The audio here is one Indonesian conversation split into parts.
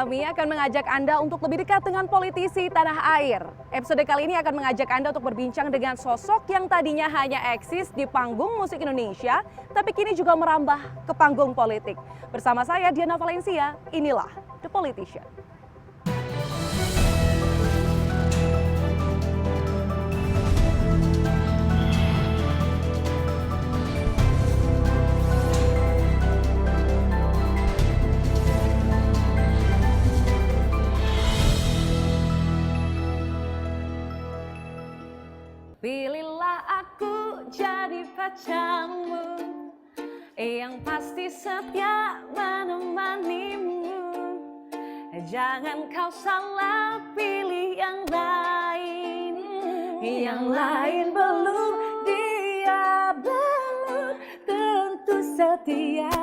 kami akan mengajak Anda untuk lebih dekat dengan politisi tanah air. Episode kali ini akan mengajak Anda untuk berbincang dengan sosok yang tadinya hanya eksis di panggung musik Indonesia, tapi kini juga merambah ke panggung politik. Bersama saya Diana Valencia, inilah The Politician. Pilihlah aku jadi pacarmu, yang pasti setia menemanimu. Jangan kau salah pilih yang lain belum, dia belum tentu setia.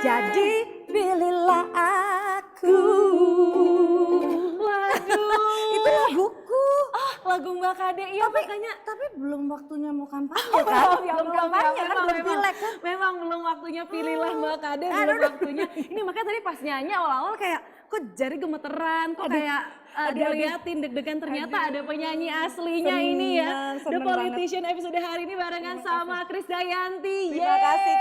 Jadi pilihlah aku. Waduh, itu laguku. Lagu Mbak Kade, iya makanya. Tapi belum waktunya mau kampanye kan? Belum kampanye kan, belum pilek kan? Memang belum waktunya pilihlah Mbak Kade, belum waktunya. Ini makanya tadi pas nyanyi awal-awal kayak kok jari gemeteran, kok kayak diliatin deg-degan, ternyata ada penyanyi aslinya ini ya. The Politician episode hari ini barengan sama Krisdayanti. Terima kasih.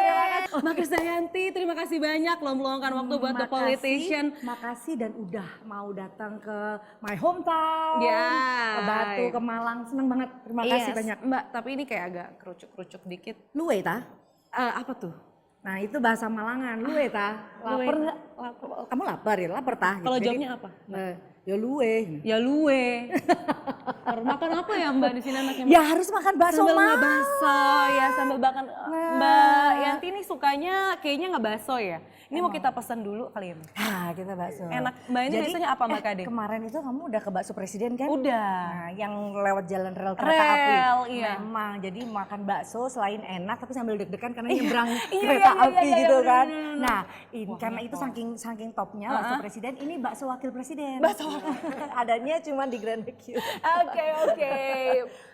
Mbak Krisdayanti, terima kasih banyak loh meluangkan waktu buat The Politician. Makasih dan udah mau datang ke my hometown, ke Batu, ke Malang, seneng banget. Terima kasih banyak. Mbak, tapi ini kayak agak kerucuk-kerucuk dikit. Luwe ta? Apa tuh? Nah itu bahasa Malangan, luwe ta? Laper nggak? Kamu lapar ya? Lapar ta? Kalau jawabnya apa? Ya luwe. Ya luwe. Makan apa ya Mbak di sini anaknya? Ya harus makan bakso. Sambil ngebaso ya, sambil makan. Mbak Yanti ini sukanya kayaknya ngebaso ya. Ini mau kita pesan dulu kali ya Mbak? Kita bakso. Enak. Mbak ini biasanya apa Mbak Kade? Kemarin itu kamu udah ke bakso presiden kan? Udah. Nah, yang lewat jalan rel kereta api. Iya. Memang, jadi makan bakso selain enak tapi sambil deg-degan karena nyebrang kereta api gitu kan. Nah, ini karena itu saking topnya bakso presiden, ini bakso wakil presiden. Bakso wakil. Adanya cuma di Grand Q. Oke.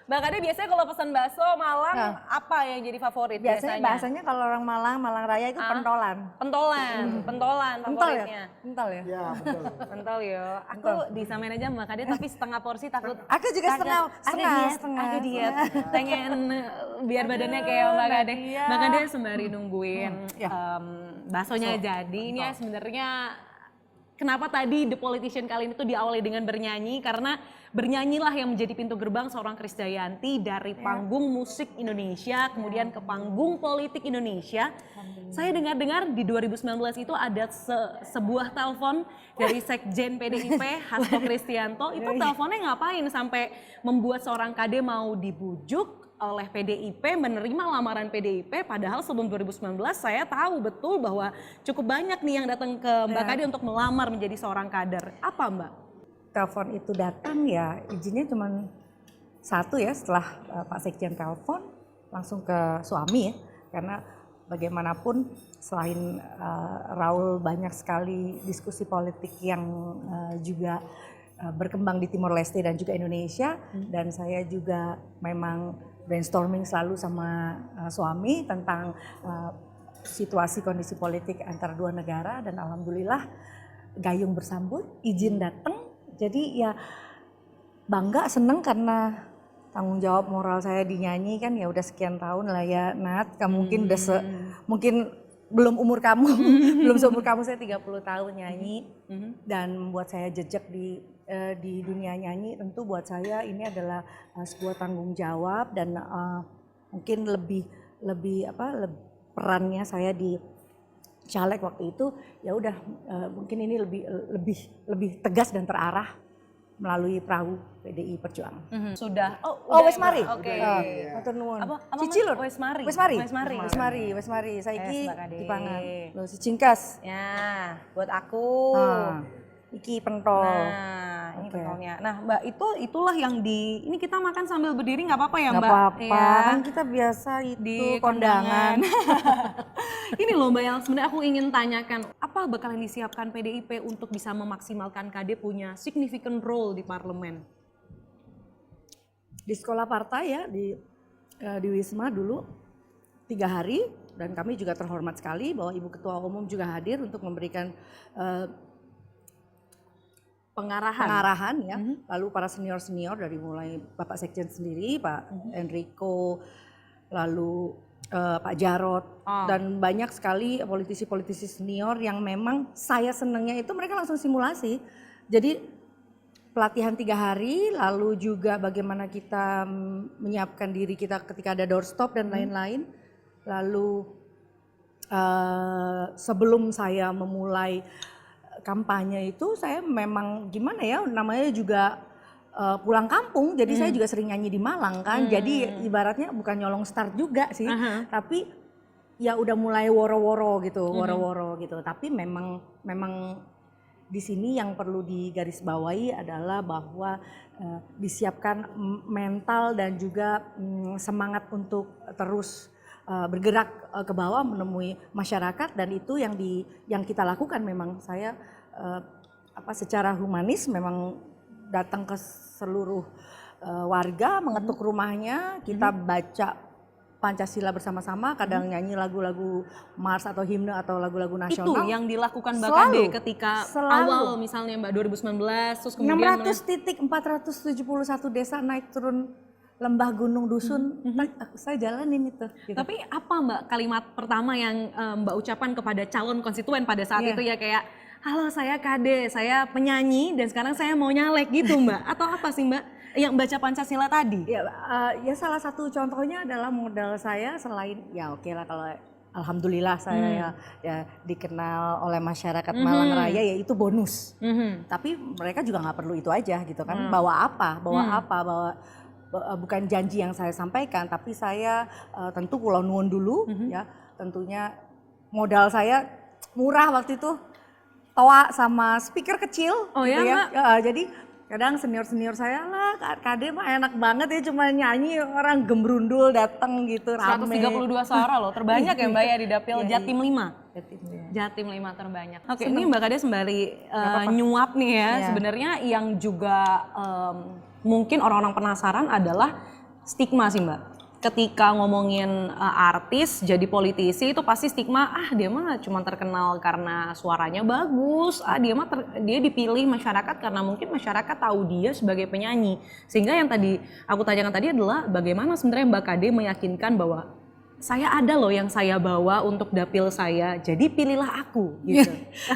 Mbak Kade biasanya kalau pesan bakso Malang apa yang jadi favorit biasanya? Bahasanya kalau orang Malang Raya itu pentolan. Pentolan favoritnya. Pental ya? Ya betul. Pentol ya. Aku disamain aja Mbak Kade tapi setengah porsi takut. Aku juga setengah. Aku diet. Pengen biar badannya kayak Mbak Kade. Mbak Kade sembari nungguin baksonya jadi. Ini sebenarnya kenapa tadi The Politician kali ini tuh diawali dengan bernyanyi, karena bernyanyilah yang menjadi pintu gerbang seorang Krisdayanti dari panggung musik Indonesia kemudian ke panggung politik Indonesia. Saya dengar-dengar di 2019 itu ada sebuah telepon dari Sekjen PDIP Hasto Kristianto. Itu teleponnya ngapain sampai membuat seorang Kade mau dibujuk oleh PDIP, menerima lamaran PDIP, padahal sebelum 2019 saya tahu betul bahwa cukup banyak nih yang datang ke Mbak Kade untuk melamar menjadi seorang kader. Apa Mbak? Telepon itu datang ya izinnya cuma satu ya, setelah Pak Sekjen telepon langsung ke suami ya, karena bagaimanapun selain Raul banyak sekali diskusi politik yang juga berkembang di Timor Leste dan juga Indonesia, dan saya juga memang brainstorming selalu sama suami tentang situasi kondisi politik antara dua negara, dan alhamdulillah gayung bersambut, izin datang. Jadi ya bangga, seneng karena tanggung jawab moral saya dinyanyi kan ya udah sekian tahun lah ya Nat. Kamu mungkin udah mungkin belum umur kamu, belum seumur kamu, saya 30 tahun nyanyi dan membuat saya jejak di dunia nyanyi. Tentu buat saya ini adalah sebuah tanggung jawab dan mungkin lebih perannya saya di caleg waktu itu ya udah mungkin ini lebih tegas dan terarah melalui perahu PDI Perjuangan. Sudah. Wes mari. Oke. Matur nuwun. Apa Cicilur. Wes mari. Wes mari. Saiki Mbak Kade. dipangan. Lho si cingkas. Ya, buat aku. Iki pentol. Nah, ini pentolnya. Nah, Mbak, itulah yang ini kita makan sambil berdiri nggak apa-apa ya, Mbak? Nggak apa-apa, ya. kan kita biasa itu Di kondangan. Ini loh Mbak yang sebenarnya aku ingin tanyakan, apa bakal yang disiapkan PDIP untuk bisa memaksimalkan Kade punya significant role di parlemen? Di sekolah partai ya, di Wisma dulu 3 hari, dan kami juga terhormat sekali bahwa Ibu Ketua Umum juga hadir untuk memberikan pengarahan ya. Lalu para senior-senior dari mulai Bapak Sekjen sendiri, Pak Enrico, lalu Pak Jarod, dan banyak sekali politisi-politisi senior yang memang saya senangnya itu mereka langsung simulasi. Jadi pelatihan 3 hari, lalu juga bagaimana kita menyiapkan diri kita ketika ada doorstop dan lain-lain. Lalu sebelum saya memulai kampanye itu saya memang gimana ya, namanya juga pulang kampung, jadi saya juga sering nyanyi di Malang kan, jadi ibaratnya bukan nyolong start juga sih, tapi ya udah mulai woro-woro gitu, tapi memang di sini yang perlu digarisbawahi adalah bahwa disiapkan mental dan juga semangat untuk terus bergerak ke bawah menemui masyarakat, dan itu yang kita lakukan. Memang saya secara humanis memang datang ke seluruh warga, mengetuk rumahnya, kita baca Pancasila bersama-sama, kadang nyanyi lagu-lagu Mars atau himne atau lagu-lagu nasional. Itu yang dilakukan Mbak Kade ketika awal misalnya Mbak 2019, terus kemudian 600 titik 471 desa naik turun lembah gunung dusun, saya jalanin itu. Gitu. Tapi apa Mbak kalimat pertama yang Mbak ucapkan kepada calon konstituen pada saat itu ya, kayak, halo saya Kade, saya penyanyi dan sekarang saya mau nyalek gitu Mbak? Atau apa sih Mbak yang baca Pancasila tadi? Ya salah satu contohnya adalah modal saya selain, ya oke lah kalau alhamdulillah saya ya dikenal oleh masyarakat Malang Raya, ya itu bonus. Tapi mereka juga nggak perlu itu aja gitu kan, bawa bukan janji yang saya sampaikan, tapi saya tentu kula nuwun dulu ya, tentunya modal saya murah waktu itu, toa sama speaker kecil gitu ya. Jadi kadang senior saya lah, Kade mah enak banget ya, cuma nyanyi orang gembrundul datang gitu rame. 132 suara loh, terbanyak ya Mbak ya di Dapil Jatim 5. Jatim 5 terbanyak. Oke, ini Mbak Kade sembari nyuap nih ya, sebenarnya yang juga mungkin orang-orang penasaran adalah stigma sih Mbak. Ketika ngomongin artis jadi politisi itu pasti stigma, dia mah cuma terkenal karena suaranya bagus, dia dipilih masyarakat karena mungkin masyarakat tahu dia sebagai penyanyi. Sehingga yang tadi aku tanyakan tadi adalah bagaimana sebenarnya Mbak Kade meyakinkan bahwa saya ada loh yang saya bawa untuk dapil saya, jadi pilihlah aku gitu.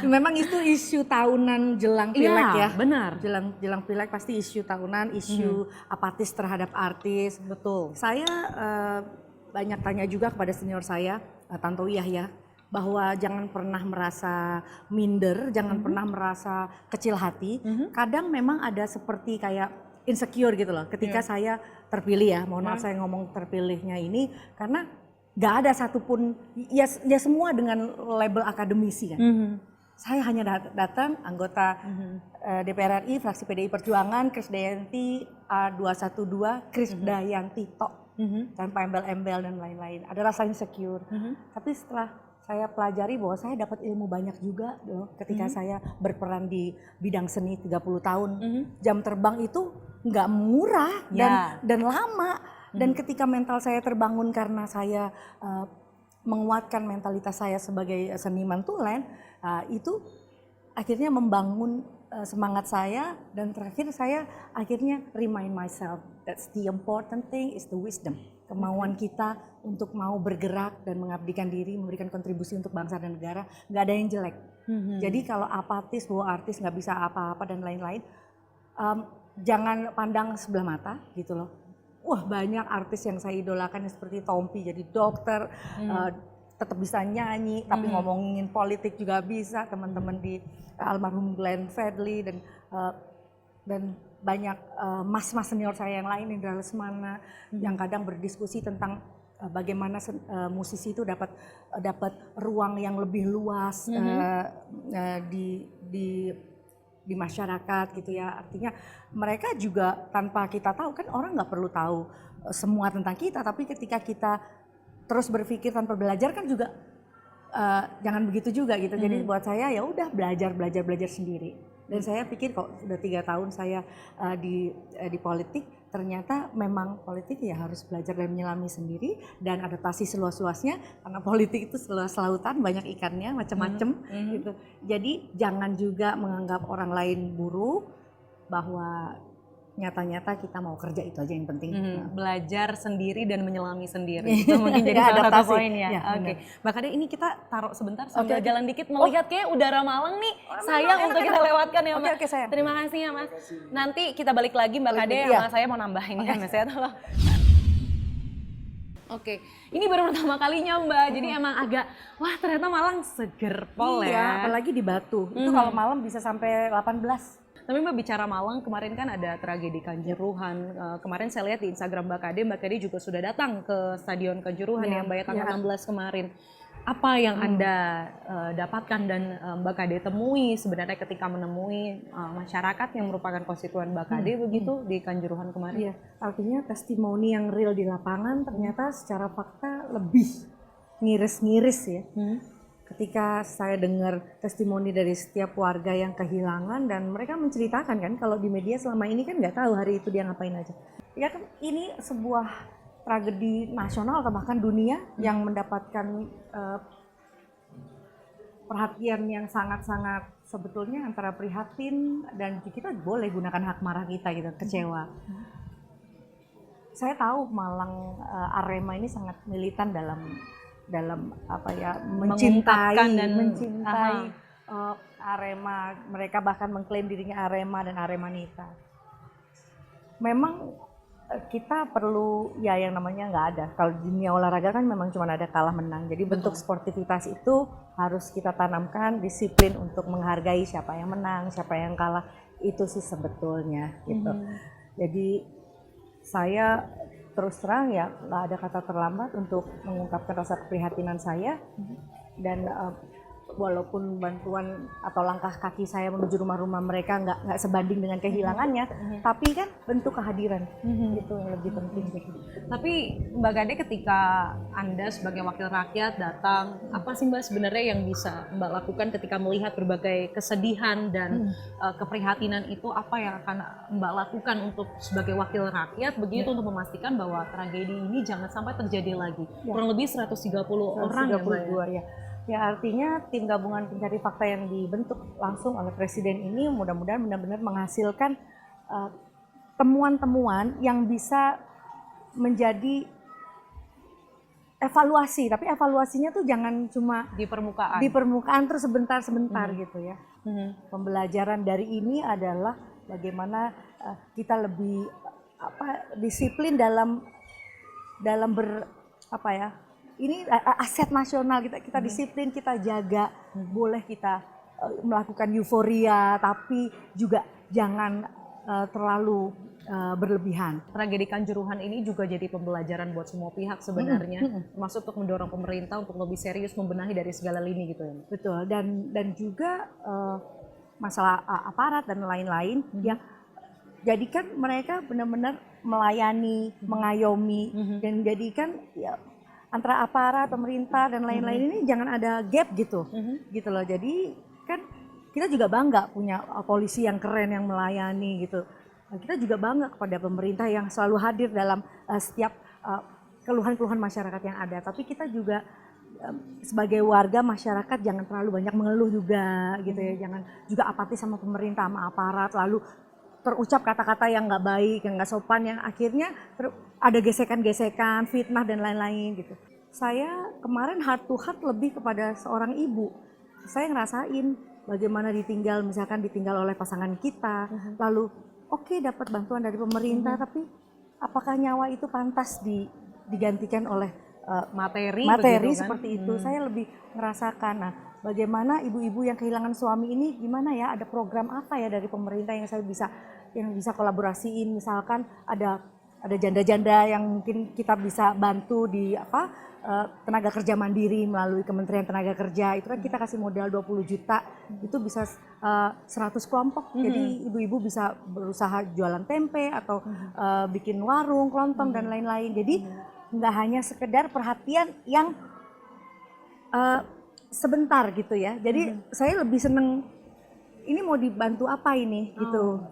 Memang itu isu tahunan jelang pileg ya. Benar. Jelang pileg pasti isu tahunan, isu apatis terhadap artis. Betul. Saya banyak tanya juga kepada senior saya, Tantowi Yahya, bahwa jangan pernah merasa minder, jangan pernah merasa kecil hati. Kadang memang ada seperti kayak insecure gitu loh ketika saya terpilih ya. Mohon maaf saya ngomong terpilihnya ini karena gak ada satupun, ya semua dengan label akademisi kan. Saya hanya datang anggota DPR RI, fraksi PDI Perjuangan, Krisdayanti A212, Krisdayanti tok, tanpa embel-embel dan lain-lain. Ada rasa insecure. Tapi setelah saya pelajari bahwa saya dapat ilmu banyak juga loh ketika saya berperan di bidang seni 30 tahun. Jam terbang itu nggak murah dan lama. Dan ketika mental saya terbangun karena saya menguatkan mentalitas saya sebagai seniman tulen, itu akhirnya membangun semangat saya, dan terakhir saya akhirnya remind myself that's the important thing is the wisdom. Kemauan kita untuk mau bergerak dan mengabdikan diri, memberikan kontribusi untuk bangsa dan negara, nggak ada yang jelek. Jadi kalau apatis bahwa artis nggak bisa apa-apa dan lain-lain, jangan pandang sebelah mata gitu loh. Wah, banyak artis yang saya idolakan seperti Tompi jadi dokter, tetap bisa nyanyi, tapi ngomongin politik juga bisa. Teman-teman di almarhum Glenn Fredly dan banyak mas-mas senior saya yang lain, Indra Lesmana, yang kadang berdiskusi tentang bagaimana musisi itu dapat ruang yang lebih luas di masyarakat gitu ya. Artinya mereka juga tanpa kita tahu, kan orang nggak perlu tahu semua tentang kita, tapi ketika kita terus berpikir tanpa belajar kan juga jangan begitu juga gitu. Jadi buat saya ya udah belajar sendiri. Dan saya pikir kok sudah 3 tahun saya di politik, ternyata memang politik ya harus belajar dan menyelami sendiri dan adaptasi seluas-luasnya, karena politik itu seluas lautan, banyak ikannya macam-macam gitu. Jadi jangan juga menganggap orang lain buruk, bahwa nyata-nyata kita mau kerja itu aja yang penting. Belajar sendiri dan menyelami sendiri. Itu mungkin jadi salah satu poin ya. Oke. Mbak Kade, ini kita taruh sebentar sambil jalan dikit melihat kayak udara Malang nih. Sayang untuk kita lewatkan ya, Mbak. Oke, sayang. Terima kasih ya, Mas. Nanti kita balik lagi Mbak Kade, sama saya mau nambahin ya, Mas ya, tolong. Oke, ini baru pertama kalinya Mbak, jadi emang agak, wah ternyata Malang seger pol ya. Iya, apalagi di Batu, itu kalau malam bisa sampai 18. Tapi Mbak bicara Malang, kemarin kan ada tragedi Kanjuruhan. Kemarin saya lihat di Instagram Mbak Kade juga sudah datang ke Stadion Kanjuruhan yang Mbak tanggal 16 kemarin. Apa yang Anda dapatkan dan Mbak Kade temui sebenarnya ketika menemui masyarakat yang merupakan konstituen Mbak Kade begitu di Kanjuruhan kemarin? Iya, artinya testimoni yang real di lapangan ternyata secara fakta lebih ngiris-ngiris ya. Ketika saya dengar testimoni dari setiap warga yang kehilangan dan mereka menceritakan kan, kalau di media selama ini kan nggak tahu hari itu dia ngapain aja. Ya kan ini sebuah tragedi nasional atau bahkan dunia yang mendapatkan perhatian yang sangat-sangat sebetulnya antara prihatin dan kita boleh gunakan hak marah kita gitu, kecewa. Saya tahu Malang Arema ini sangat militan dalam apa ya, mencintai Arema. Mereka bahkan mengklaim dirinya Arema dan Aremanita. Memang kita perlu ya yang namanya nggak ada. Kalau di dunia olahraga kan memang cuma ada kalah menang. Jadi bentuk sportivitas itu harus kita tanamkan, disiplin untuk menghargai siapa yang menang, siapa yang kalah. Itu sih sebetulnya gitu. Jadi saya terus terang ya nggak ada kata terlambat untuk mengungkapkan rasa keprihatinan saya dan walaupun bantuan atau langkah kaki saya menuju rumah-rumah mereka nggak sebanding dengan kehilangannya, tapi kan bentuk kehadiran itu yang lebih penting. Tapi Mbak Kade, ketika Anda sebagai wakil rakyat datang, apa sih Mbak sebenarnya yang bisa Mbak lakukan ketika melihat berbagai kesedihan dan keprihatinan itu? Apa yang akan Mbak lakukan untuk sebagai wakil rakyat begitu untuk memastikan bahwa tragedi ini jangan sampai terjadi lagi? Kurang lebih 130 orang ya Mbak ya? Ya artinya tim gabungan pencari fakta yang dibentuk langsung oleh Presiden ini mudah-mudahan benar-benar menghasilkan temuan-temuan yang bisa menjadi evaluasi, tapi evaluasinya tuh jangan cuma di permukaan terus sebentar-sebentar gitu ya. Pembelajaran dari ini adalah bagaimana kita lebih disiplin dalam ini aset nasional, kita disiplin, kita jaga, boleh kita melakukan euforia, tapi juga jangan terlalu berlebihan. Tragedi Kanjuruhan ini juga jadi pembelajaran buat semua pihak sebenarnya, termasuk untuk mendorong pemerintah untuk lebih serius membenahi dari segala lini gitu ya. Betul, dan juga masalah aparat dan lain-lain yang jadikan mereka benar-benar melayani, mengayomi, dan jadikan ya antara aparat, pemerintah dan lain-lain ini jangan ada gap gitu, gitu loh. Jadi kan kita juga bangga punya polisi yang keren yang melayani gitu. Kita juga bangga kepada pemerintah yang selalu hadir dalam setiap keluhan-keluhan masyarakat yang ada. Tapi kita juga sebagai warga masyarakat jangan terlalu banyak mengeluh juga gitu ya. Jangan juga apatis sama pemerintah, sama aparat, lalu terucap kata-kata yang nggak baik, yang nggak sopan, yang akhirnya ada gesekan-gesekan, fitnah dan lain-lain gitu. Saya kemarin heart to heart lebih kepada seorang ibu. Saya ngerasain bagaimana ditinggal oleh pasangan kita, lalu dapat bantuan dari pemerintah, tapi apakah nyawa itu pantas digantikan oleh materi seperti itu? Saya lebih merasakan. Nah, bagaimana ibu-ibu yang kehilangan suami ini gimana ya, ada program apa ya dari pemerintah yang saya bisa kolaborasiin, misalkan ada janda-janda yang mungkin kita bisa bantu di tenaga kerja mandiri melalui Kementerian Tenaga Kerja, itu kan kita kasih modal 20 juta, itu bisa 100 kelompok, jadi ibu-ibu bisa berusaha jualan tempe atau bikin warung, kelontong dan lain-lain. Jadi nggak hanya sekedar perhatian yang sebentar gitu ya. Jadi saya lebih seneng ini mau dibantu apa ini gitu.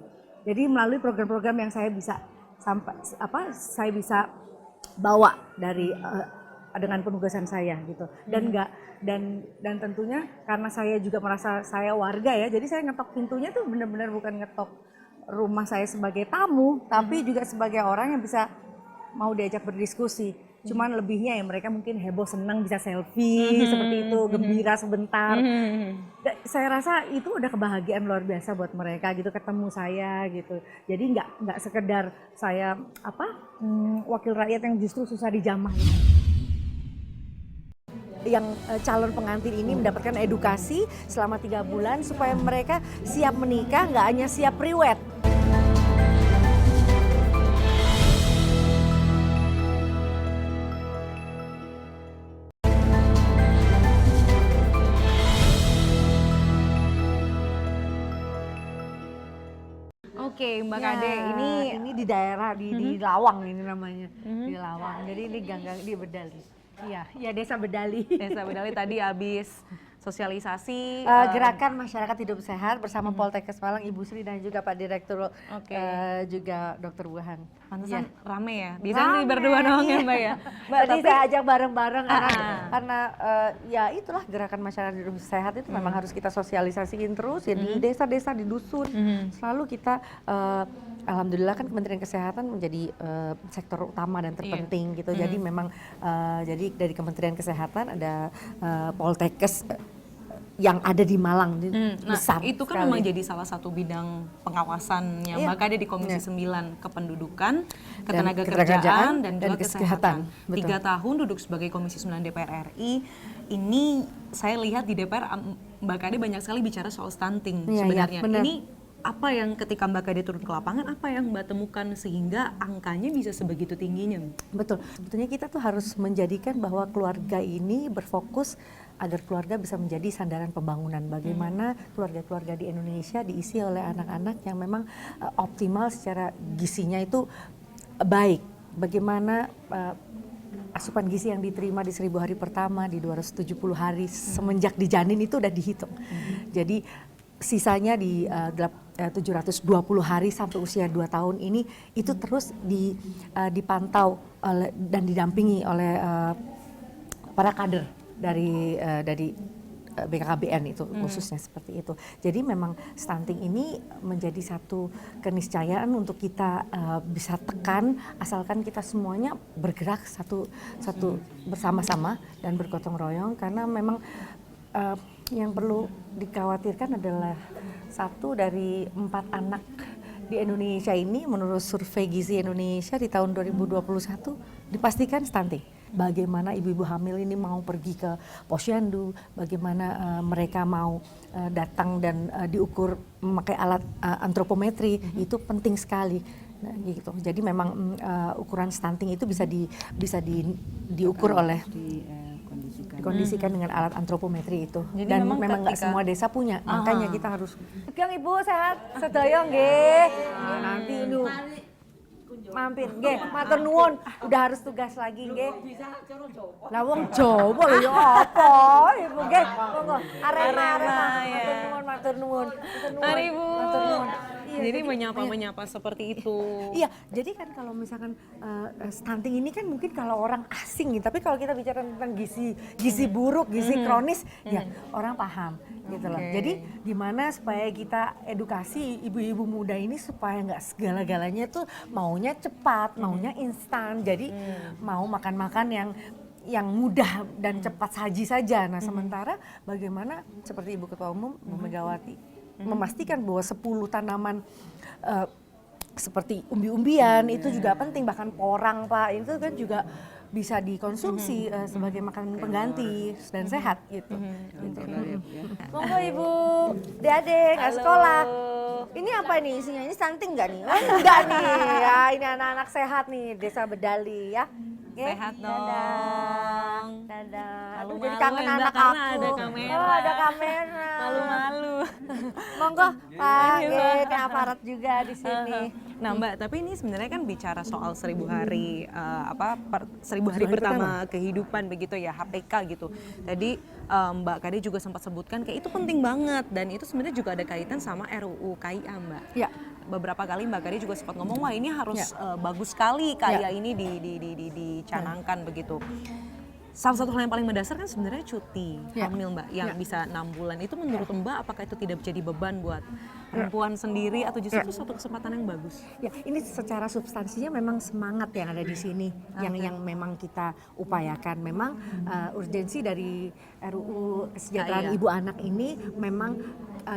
Jadi melalui program-program yang saya sampai saya bisa bawa dari dengan penugasan saya gitu. Dan enggak dan tentunya karena saya juga merasa saya warga ya, jadi saya ngetok pintunya tuh benar-benar bukan ngetok rumah saya sebagai tamu, tapi juga sebagai orang yang bisa mau diajak berdiskusi. Cuman lebihnya ya mereka mungkin heboh, senang, bisa selfie seperti itu, gembira sebentar. Saya rasa itu udah kebahagiaan luar biasa buat mereka gitu, ketemu saya gitu. Jadi nggak sekedar saya wakil rakyat yang justru susah dijamah. Yang calon pengantin ini mendapatkan edukasi selama 3 bulan supaya mereka siap menikah, nggak hanya siap priwet. Oke, Mbak Kade, ini di daerah di Lawang ini namanya, di Lawang. Jadi ini gang-gang di Bedali. Iya, Desa Bedali. Desa Bedali tadi habis sosialisasi Gerakan Masyarakat Hidup Sehat bersama Poltekkes Malang, Ibu Sri dan juga Pak Direktur, juga Dr. Buhan. Pantesan rame ya. Biasanya sih berdua doang ya Mbak ya. Mbak, Tadi saya ajak bareng-bareng karena ya itulah Gerakan Masyarakat Hidup Sehat itu memang harus kita sosialisasiin terus ya di desa-desa, di dusun. Selalu kita alhamdulillah kan Kementerian Kesehatan menjadi sektor utama dan terpenting gitu. Jadi memang jadi dari Kementerian Kesehatan ada Poltekkes yang ada di Malang besar. Itu kan memang jadi salah satu bidang pengawasannya Mbak Kade di Komisi 9 Kependudukan, Ketenagakerjaan dan juga Kesehatan. 3 tahun duduk sebagai Komisi 9 DPR RI. Ini saya lihat di DPR Mbak Kade banyak sekali bicara soal stunting sebenarnya. Ini apa yang ketika Mbak Kade turun ke lapangan, apa yang Mbak temukan sehingga angkanya bisa sebegitu tingginya? Betul, sebetulnya kita tuh harus menjadikan bahwa keluarga ini berfokus agar keluarga bisa menjadi sandaran pembangunan. Bagaimana keluarga-keluarga di Indonesia diisi oleh anak-anak yang memang optimal secara gizinya itu baik. Bagaimana asupan gizi yang diterima di 1000 hari pertama, di 270 hari semenjak dijanin itu udah dihitung. Jadi sisanya di 720 hari sampai usia 2 tahun ini itu terus dipantau dan didampingi oleh para kader dari BKKBN itu khususnya seperti itu. Jadi memang stunting ini menjadi satu keniscayaan untuk kita bisa tekan asalkan kita semuanya bergerak satu bersama-sama dan bergotong royong, karena memang yang perlu dikhawatirkan adalah 1 dari 4 anak di Indonesia ini menurut survei Gizi Indonesia di tahun 2021 dipastikan stunting. Bagaimana ibu-ibu hamil ini mau pergi ke posyandu, bagaimana mereka mau datang dan diukur memakai alat antropometri, itu penting sekali. Nah, gitu. Jadi memang ukuran stunting itu bisa diukur oleh dikondisikan dengan alat antropometri itu. Jadi dan memang nggak semua desa punya, makanya kita harus. Kang Ibu sehat sedaya nggih. Nanti lu mampir nggih, matur nuwun. Udah harus tugas lagi nggih. Lah wong Jawa lho ya apa Ibu nggih. Monggo Arema. Matur nuwun. Mari Bu. Matur nuwun. Jadi menyapa seperti itu. Iya, jadi kan kalau misalkan stunting ini kan mungkin kalau orang asing, tapi kalau kita bicara tentang gizi buruk, gizi kronis, ya orang paham gitu loh. Jadi gimana supaya kita edukasi ibu-ibu muda ini supaya nggak segala-galanya tuh maunya cepat, maunya instan. Jadi mau makan-makan yang mudah dan cepat saji saja. Nah, sementara bagaimana seperti Ibu Ketua Umum Bu Megawati memastikan bahwa 10 tanaman seperti umbi-umbian itu juga penting, bahkan porang Pak, itu kan juga bisa dikonsumsi sebagai makanan pengganti dan sehat gitu. Monggo Ibu, adik-adik nggak sekolah. Ini apa ini isinya? Ini stunting nggak nih? Oh enggak nih, ya ini anak-anak sehat nih Desa Bedali ya. Sehat dong. Dadah. Aduh, Jadi kangen ya, anak karena aku. ada kamera. Oh, ada kamera. Malu-malu. Monggo Pak, ke aparat juga di sini. Nah Mbak, tapi ini sebenarnya kan bicara soal 1000 hari 1000 hari pertama kehidupan begitu ya, HPK gitu. Tadi Mbak Kade juga sempat sebutkan kayak itu penting banget dan itu sebenarnya juga ada kaitan sama RUU KIA Mbak. Ya. beberapa kali Mbak Kade juga sempat ngomong, wah ini harus bagus sekali karya ini dicanangkan begitu. Salah satu hal yang paling mendasar kan sebenarnya cuti hamil Mbak, yang bisa 6 bulan. Itu menurut Mbak apakah itu tidak menjadi beban buat perempuan sendiri atau justru itu suatu kesempatan yang bagus? Ya, ini secara substansinya memang semangat yang ada di sini yang memang kita upayakan. Memang urgensi dari RUU Kesejahteraan Ibu Anak ini memang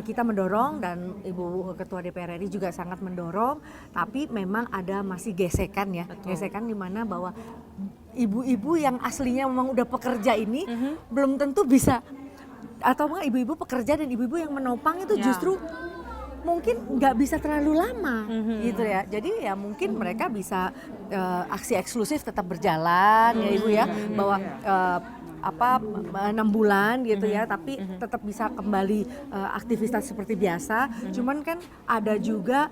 kita mendorong dan Ibu Ketua DPR RI juga sangat mendorong, tapi memang ada masih gesekan ya. Betul. Gesekan di mana bahwa ibu-ibu yang aslinya memang udah pekerja ini belum tentu bisa, atau ibu-ibu pekerja dan ibu-ibu yang menopang itu justru mungkin nggak bisa terlalu lama gitu ya. Jadi ya mungkin mereka bisa aksi eksklusif tetap berjalan ya Ibu ya, bahwa 6 bulan gitu ya, tapi tetap bisa kembali aktivitas seperti biasa. Cuman kan ada juga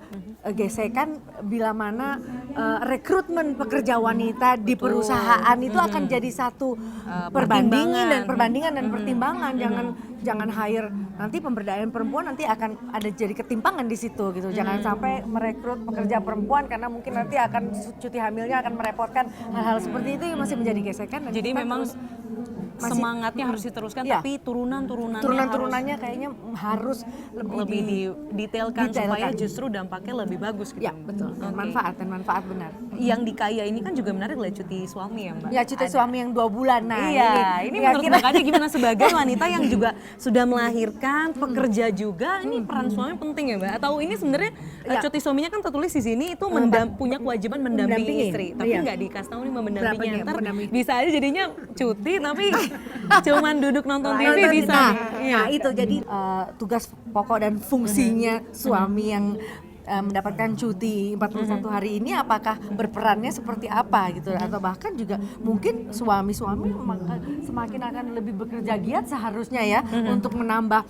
gesekan bila mana rekrutmen pekerja wanita di perusahaan itu akan jadi satu perbandingan dan pertimbangan. Jangan hire nanti pemberdayaan perempuan nanti akan ada jadi ketimpangan di situ gitu. Jangan sampai merekrut pekerja perempuan karena mungkin nanti akan cuti hamilnya akan merepotkan. Hal-hal seperti itu yang masih menjadi gesekan. Dan jadi memang semangatnya harus diteruskan, tapi turunannya kayaknya harus lebih didetailkan supaya justru dampaknya lebih bagus gitu. Ya, betul. Manfaat benar. Yang di Kaya ini kan juga menarik lah cuti suami ya Mbak. Ya, cuti suami yang 2 bulan. Nah, ini menurut Mbak Kade gimana sebagai wanita yang juga sudah melahirkan, pekerja juga, ini peran suami penting ya Mbak? Atau ini sebenarnya cuti suaminya kan tertulis di sini itu punya kewajiban mendampingi istri, tapi nggak dikasih tahu nih mendampingi. Ntar bisa aja jadinya cuti tapi cuman duduk nonton TV bisa. Nah, itu jadi tugas pokok dan fungsinya suami yang mendapatkan cuti 41 hari ini apakah berperannya seperti apa gitu, atau bahkan juga mungkin suami-suami semakin akan lebih bekerja giat seharusnya ya untuk menambah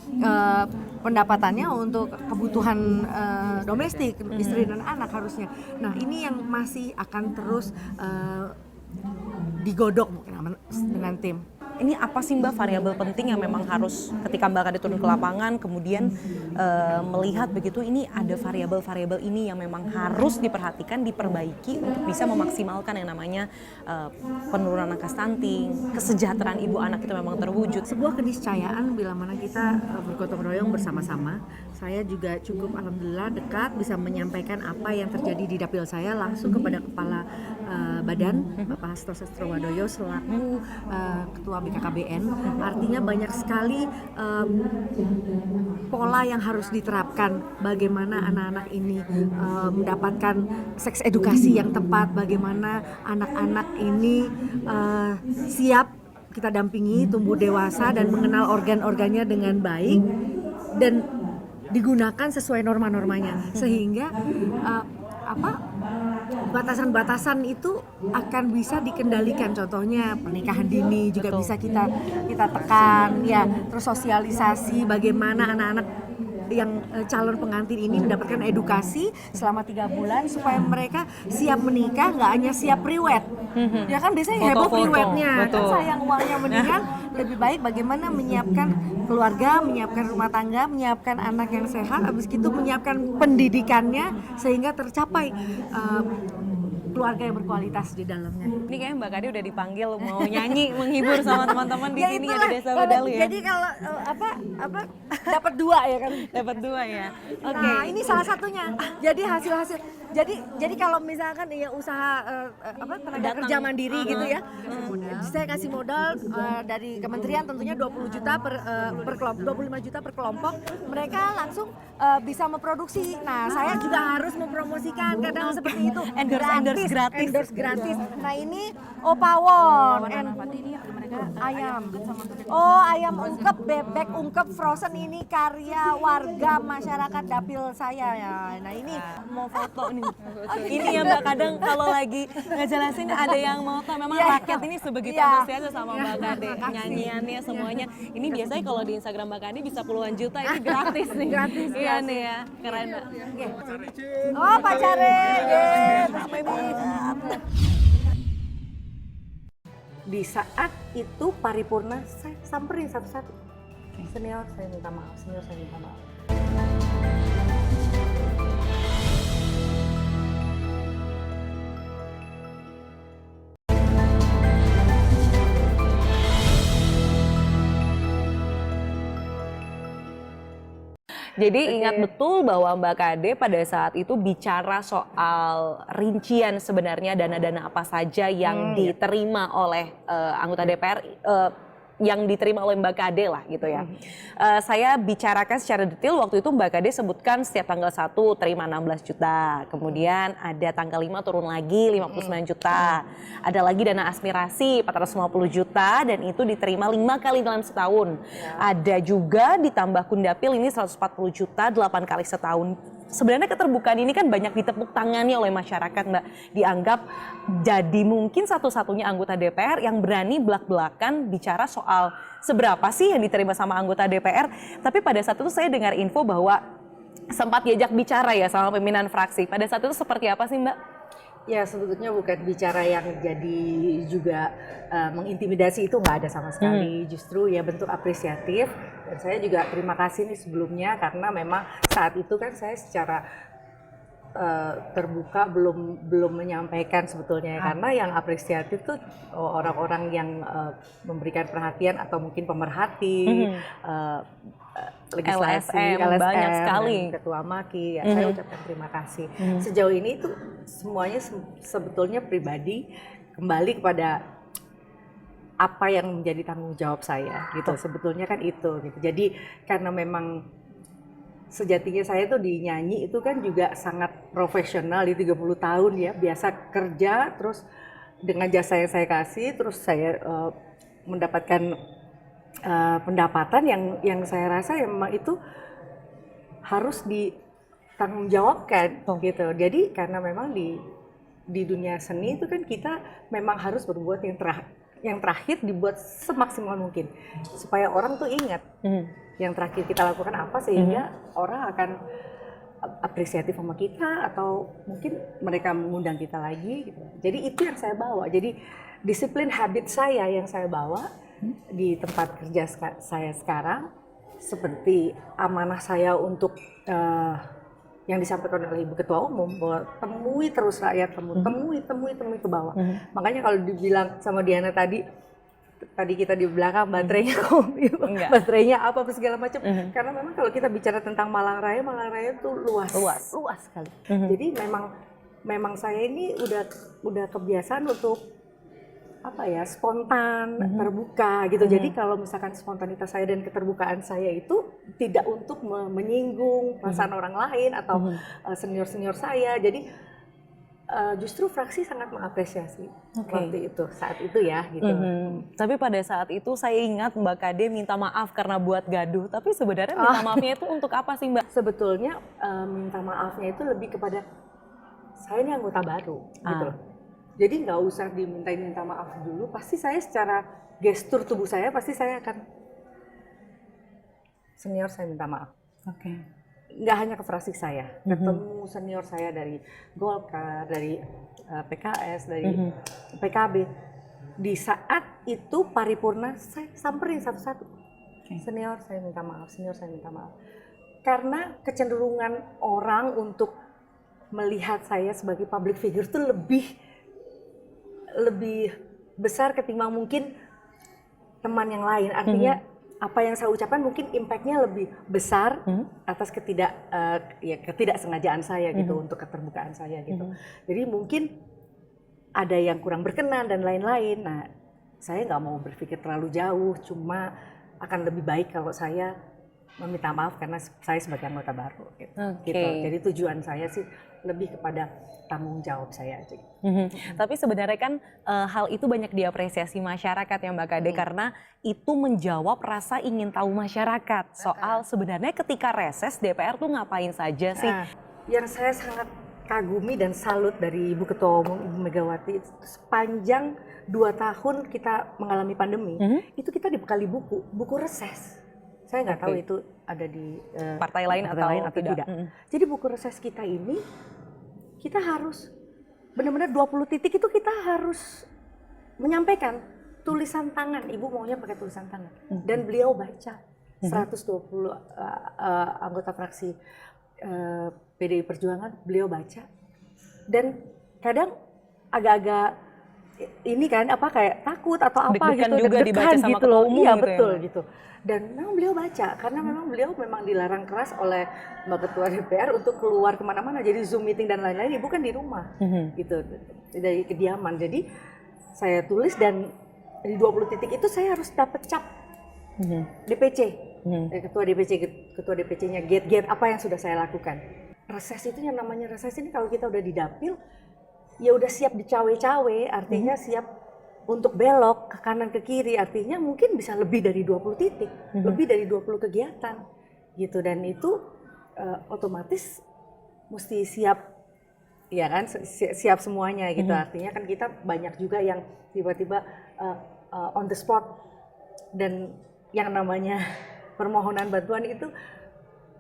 pendapatannya untuk kebutuhan domestik istri dan anak harusnya. Nah, ini yang masih akan terus digodok mungkin dengan tim. Ini apa sih Mbak variabel penting yang memang harus ketika Mbak Kade turun ke lapangan kemudian melihat begitu, ini ada variabel-variabel ini yang memang harus diperhatikan, diperbaiki untuk bisa memaksimalkan yang namanya penurunan angka stunting, kesejahteraan ibu anak itu memang terwujud. Sebuah keniscayaan bila mana kita bergotong royong bersama-sama. Saya juga cukup alhamdulillah dekat bisa menyampaikan apa yang terjadi di dapil saya langsung kepada kepala badan Bapak Hasto Sastrowadoyo selaku ketua BKKBN. Artinya banyak sekali pola yang harus diterapkan, bagaimana anak-anak ini mendapatkan seks edukasi yang tepat, bagaimana anak-anak ini siap kita dampingi tumbuh dewasa dan mengenal organ-organnya dengan baik dan digunakan sesuai norma-normanya, sehingga batasan-batasan itu akan bisa dikendalikan. Contohnya pernikahan dini juga bisa kita tekan ya, terus sosialisasi bagaimana anak-anak yang calon pengantin ini mendapatkan edukasi selama 3 bulan supaya mereka siap menikah, nggak hanya siap priwet. Ya kan biasanya heboh priwetnya, kan sayang uangnya, mendingan lebih baik bagaimana menyiapkan keluarga, menyiapkan rumah tangga, menyiapkan anak yang sehat, habis itu menyiapkan pendidikannya sehingga tercapai keluarga yang berkualitas di dalamnya. Ini kayaknya Mbak Kade udah dipanggil mau nyanyi menghibur sama teman-teman di sini ya di Desa Badalu ya. Jadi kalau dapat 2 ya kan. Dapat 2 ya. Oke. Nah, ini salah satunya. Jadi hasil jadi kalau misalkan ya usaha tenaga kerja mandiri gitu ya. Saya kasih modal dari kementerian tentunya 20 juta per kelompok, 25 juta per kelompok. Mereka langsung bisa memproduksi. Nah, saya juga harus mempromosikan kadang seperti itu. Endorse gratis. Nah, ini opawon ayam. Oh, ayam ungkep, bebek ungkep frozen, ini karya warga masyarakat dapil saya ya. Nah, ini mau foto nih. Ini ya Mbak, kadang kalau lagi ngejelasin ada yang mau tahu, memang rakyat ini sebegitu antusiasnya sama Mbak Kade, nyanyiannya semuanya. Ini biasanya kalau di Instagram Mbak Kade bisa puluhan juta, ini gratis nih. Iya nih ya, keren. Oh, pacare. Di saat itu paripurna saya samperin satu-satu. Senior saya minta maaf. Jadi ingat betul bahwa Mbak Kade pada saat itu bicara soal rincian sebenarnya dana-dana apa saja yang diterima oleh anggota DPR, yang diterima oleh Mbak Kade lah gitu ya. Saya bicarakan secara detail waktu itu Mbak Kade sebutkan setiap tanggal 1 terima 16 juta. Kemudian ada tanggal 5 turun lagi 59 juta. Ada lagi dana aspirasi 450 juta dan itu diterima 5 kali dalam setahun. Ada juga ditambah Kundapil ini 140 juta 8 kali setahun. Sebenarnya keterbukaan ini kan banyak ditepuk tangani oleh masyarakat, Mbak. Dianggap jadi mungkin satu-satunya anggota DPR yang berani belak-belakan bicara soal seberapa sih yang diterima sama anggota DPR. Tapi pada saat itu saya dengar info bahwa sempat diajak bicara ya sama pimpinan fraksi. Pada saat itu seperti apa sih, Mbak? Ya sebetulnya bukan bicara yang jadi juga mengintimidasi, itu nggak ada sama sekali. Justru ya bentuk apresiatif, dan saya juga terima kasih nih sebelumnya karena memang saat itu kan saya secara terbuka belum menyampaikan sebetulnya karena yang apresiatif tuh orang-orang yang memberikan perhatian atau mungkin pemerhati, legislasi, LSM banyak sekali, Ketua Maki, ya saya ucapkan terima kasih. Sejauh ini itu semuanya sebetulnya pribadi kembali kepada apa yang menjadi tanggung jawab saya gitu. Sebetulnya kan itu gitu. Jadi karena memang sejatinya saya tuh di nyanyi itu kan juga sangat profesional di 30 tahun ya, biasa kerja terus dengan jasa yang saya kasih terus saya mendapatkan pendapatan yang saya rasa memang itu harus ditanggungjawabkan gitu. Jadi karena memang di dunia seni itu kan kita memang harus berbuat yang terakhir dibuat semaksimal mungkin supaya orang tuh ingat yang terakhir kita lakukan apa sehingga orang akan apresiatif sama kita atau mungkin mereka mengundang kita lagi gitu. Jadi itu yang saya bawa. Jadi disiplin habit saya yang saya bawa di tempat kerja saya sekarang, seperti amanah saya untuk yang disampaikan oleh Ibu Ketua Umum bahwa temui terus rakyat, temui ke bawah. Makanya kalau dibilang sama Diana tadi kita di belakang baterainya baterainya apa segala macam, karena memang kalau kita bicara tentang Malang Raya itu luas sekali. Jadi memang saya ini udah kebiasaan untuk spontan, terbuka gitu. Jadi kalau misalkan spontanitas saya dan keterbukaan saya itu tidak untuk menyinggung perasaan orang lain atau senior saya. Jadi justru fraksi sangat mengapresiasi waktu itu, saat itu ya gitu. Tapi pada saat itu saya ingat Mbak Kade minta maaf karena buat gaduh. Tapi sebenarnya minta maafnya itu untuk apa sih, Mbak? Sebetulnya minta maafnya itu lebih kepada saya ini anggota baru gitu loh. Jadi nggak usah minta maaf dulu, pasti saya secara gestur tubuh saya pasti saya akan senior saya minta maaf. Nggak hanya ke fraksi saya, ketemu senior saya dari Golkar, dari PKS, dari PKB. Di saat itu paripurna saya samperin satu-satu. Senior saya minta maaf, senior saya minta maaf. Karena kecenderungan orang untuk melihat saya sebagai public figure itu lebih besar ketimbang mungkin teman yang lain. Artinya apa yang saya ucapkan mungkin impact-nya lebih besar atas ketidaksengajaan saya gitu, untuk keterbukaan saya gitu. Jadi mungkin ada yang kurang berkenan dan lain-lain. Nah, saya nggak mau berpikir terlalu jauh, cuma akan lebih baik kalau saya meminta maaf karena saya sebagai anggota baru gitu. Jadi tujuan saya sih lebih kepada tanggung jawab saya aja. Tapi sebenarnya kan hal itu banyak diapresiasi masyarakat ya Mbak Kade, karena itu menjawab rasa ingin tahu masyarakat soal sebenarnya ketika reses DPR tuh ngapain saja sih. Yang saya sangat kagumi dan salut dari Ibu Ketua Umum Ibu Megawati, sepanjang 2 tahun kita mengalami pandemi, itu kita dibekali buku reses. Saya nggak tahu itu ada di partai lain atau tidak. Jadi buku reses kita ini, kita harus benar-benar 20 titik itu kita harus menyampaikan tulisan tangan. Ibu maunya pakai tulisan tangan. Dan beliau baca 120 anggota fraksi PDI Perjuangan, beliau baca. Dan kadang agak-agak ini kan apa kayak takut atau apa Deg-degan gitu, juga dibaca sama gitu ketua loh. umum Iya gitu ya, betul Mbak? gitu. Dan memang beliau baca karena memang beliau memang dilarang keras oleh Mbak Ketua DPR untuk keluar kemana-mana. Jadi Zoom meeting dan lain-lain ibu kan di rumah gitu dari kediaman. Jadi saya tulis dan di 20 titik itu saya harus dapat cap DPC. Ketua DPC-nya gate apa yang sudah saya lakukan. Reses itu yang namanya reses ini kalau kita udah di dapil ya udah siap dicawe-cawe, artinya siap untuk belok ke kanan ke kiri, artinya mungkin bisa lebih dari 20 titik, lebih dari 20 kegiatan gitu, dan itu otomatis mesti siap ya kan, siap semuanya gitu. Artinya kan kita banyak juga yang tiba-tiba on the spot, dan yang namanya permohonan bantuan itu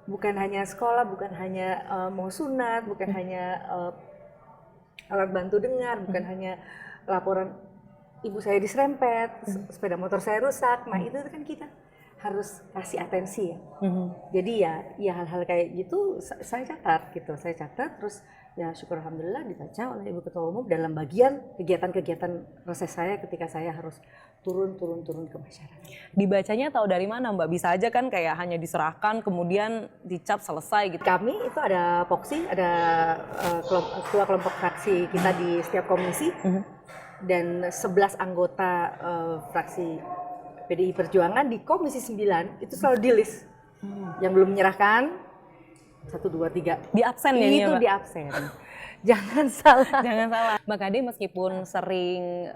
bukan hanya sekolah, bukan hanya mau sunat, bukan hanya alat bantu dengar, bukan hanya laporan ibu saya diserempet, sepeda motor saya rusak. Nah itu kan kita harus kasih atensi ya. Jadi ya hal-hal kayak gitu saya catat gitu, terus ya syukur alhamdulillah dibaca oleh Ibu Ketua Umum dalam bagian kegiatan-kegiatan reses saya ketika saya harus turun ke masyarakat. Dibacanya tahu dari mana Mbak? Bisa aja kan kayak hanya diserahkan kemudian dicap selesai gitu. Kami itu ada POKSI, ada ketua kelompok fraksi kita di setiap komisi, dan 11 anggota fraksi PDI Perjuangan di Komisi 9 itu selalu di list. Yang belum menyerahkan 1, 2, 3 Di absen ya itu Mbak? di absen. Jangan salah. Jangan salah. Mbak Kade meskipun sering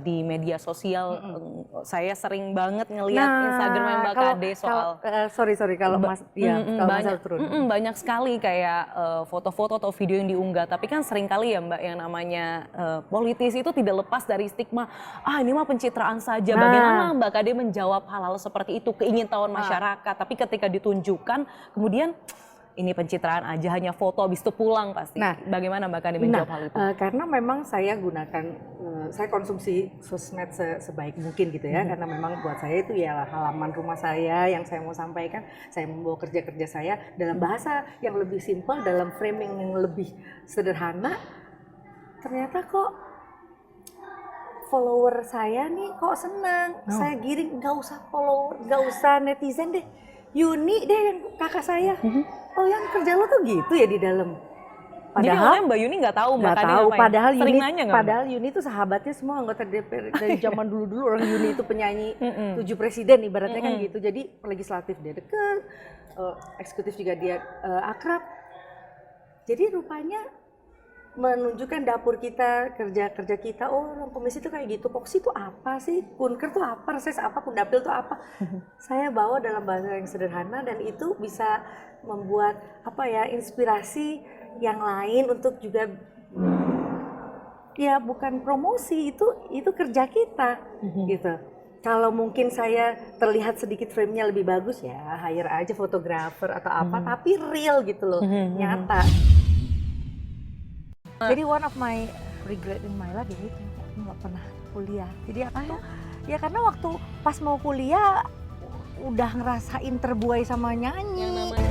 di media sosial, saya sering banget ngelihat Instagram Mbak Kade soal sorry kalau Mas kalau banyak, Mas turun. banyak sekali kayak foto-foto atau video yang diunggah. Tapi kan sering kali ya Mbak yang namanya politisi itu tidak lepas dari stigma, ini mah pencitraan saja. Bagaimana Mbak Kade menjawab hal-hal seperti itu, keingintahuan masyarakat, tapi ketika ditunjukkan kemudian ini pencitraan aja, hanya foto habis itu pulang pasti. Nah, bagaimana Mbak Kade menjawab hal itu? Karena memang saya gunakan, saya konsumsi sosmed sebaik mungkin gitu ya, karena memang buat saya itu ya halaman rumah saya yang saya mau sampaikan, saya membawa kerja-kerja saya dalam bahasa yang lebih simpel, dalam framing yang lebih sederhana. Ternyata kok follower saya nih kok senang, saya giring, nggak usah follower, nggak usah netizen deh, Yuni deh yang kakak saya. Oh yang kerja lo tuh gitu ya di dalam. Jadi awalnya Mbak Yuni nggak tahu Mbak Kade ngapain? Padahal Sering Yuni, nanya nggak? padahal Yuni itu sahabatnya semua anggota DPR dari zaman dulu orang Yuni itu penyanyi 7 presiden ibaratnya kan gitu. Jadi legislatif dia deket, eksekutif juga dia akrab. Jadi rupanya menunjukkan dapur kita, kerja kita, orang komisi itu kayak gitu, POKSI itu apa sih, kunker itu apa, reses apa, kundapil itu apa. Saya bawa dalam bahasa yang sederhana dan itu bisa membuat inspirasi yang lain untuk juga ya bukan promosi, itu kerja kita gitu. Kalau mungkin saya terlihat sedikit frame-nya lebih bagus ya hire aja fotografer atau apa, tapi real gitu loh, nyata. Jadi one of my regret in my life ya itu, aku nggak pernah kuliah. Jadi aku tuh ya karena waktu pas mau kuliah udah ngerasain terbuai sama nyanyi. Yang namanya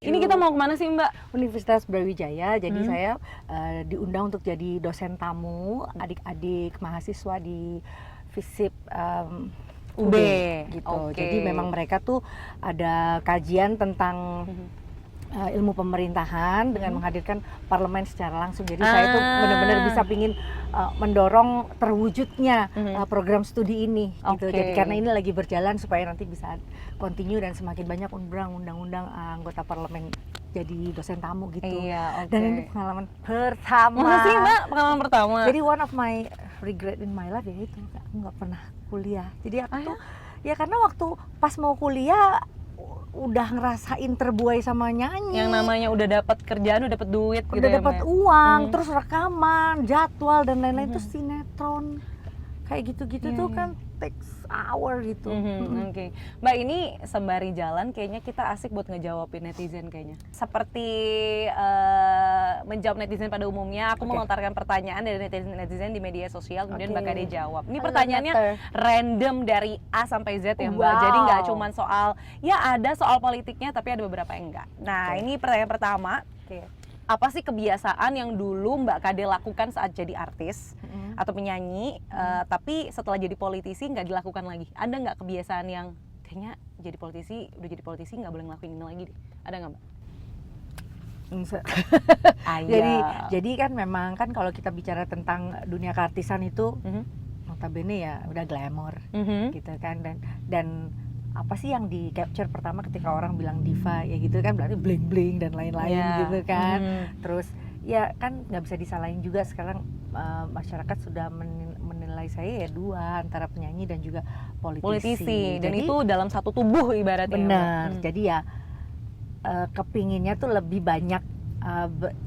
ini kita mau kemana sih Mbak? Universitas Brawijaya, jadi saya diundang untuk jadi dosen tamu adik-adik mahasiswa di FISIP UB gitu. Jadi memang mereka tuh ada kajian tentang ilmu pemerintahan dengan menghadirkan parlemen secara langsung. Jadi saya tuh benar-benar bisa pingin mendorong terwujudnya program studi ini gitu. Jadi karena ini lagi berjalan supaya nanti bisa continue dan semakin banyak undang-undang anggota parlemen jadi dosen tamu gitu. Dan ini pengalaman pertama. Masa sih Mbak pengalaman pertama? Jadi one of my regret in my life ya itu, aku nggak pernah kuliah. Jadi aku tuh ya karena waktu pas mau kuliah udah ngerasain terbuai sama nyanyi. Yang namanya udah dapat kerjaan, udah dapat duit gitu udah ya, dapat Mbak? uang, terus rekaman, jadwal dan lain-lain, terus sinetron. Kayak gitu-gitu tuh kan takes hour gitu. Oke. Mbak, ini sembari jalan kayaknya kita asik buat ngejawabin netizen kayaknya. Seperti menjawab netizen pada umumnya. Aku melontarkan pertanyaan dari netizen di media sosial, kemudian Mbak Kade jawab. Ini pertanyaannya random dari A sampai Z ya Mbak. Jadi nggak cuma soal, ya ada soal politiknya, tapi ada beberapa yang enggak. Nah ini pertanyaan pertama. Apa sih kebiasaan yang dulu Mbak Kade lakukan saat jadi artis atau penyanyi, tapi setelah jadi politisi nggak dilakukan lagi? Ada nggak kebiasaan yang kayaknya udah jadi politisi nggak boleh ngelakuin ini lagi deh? Ada nggak Mbak? Jadi kan memang kan kalau kita bicara tentang dunia keartisan itu notabene ya udah glamour gitu kan, dan apa sih yang di capture pertama ketika orang bilang diva ya gitu kan, berarti bling bling dan lain-lain gitu kan. Terus ya kan nggak bisa disalahin juga sekarang masyarakat sudah menilai saya ya dua, antara penyanyi dan juga politisi. Dan jadi, itu dalam satu tubuh ibaratnya. Benar. Jadi ya kepinginnya tuh lebih banyak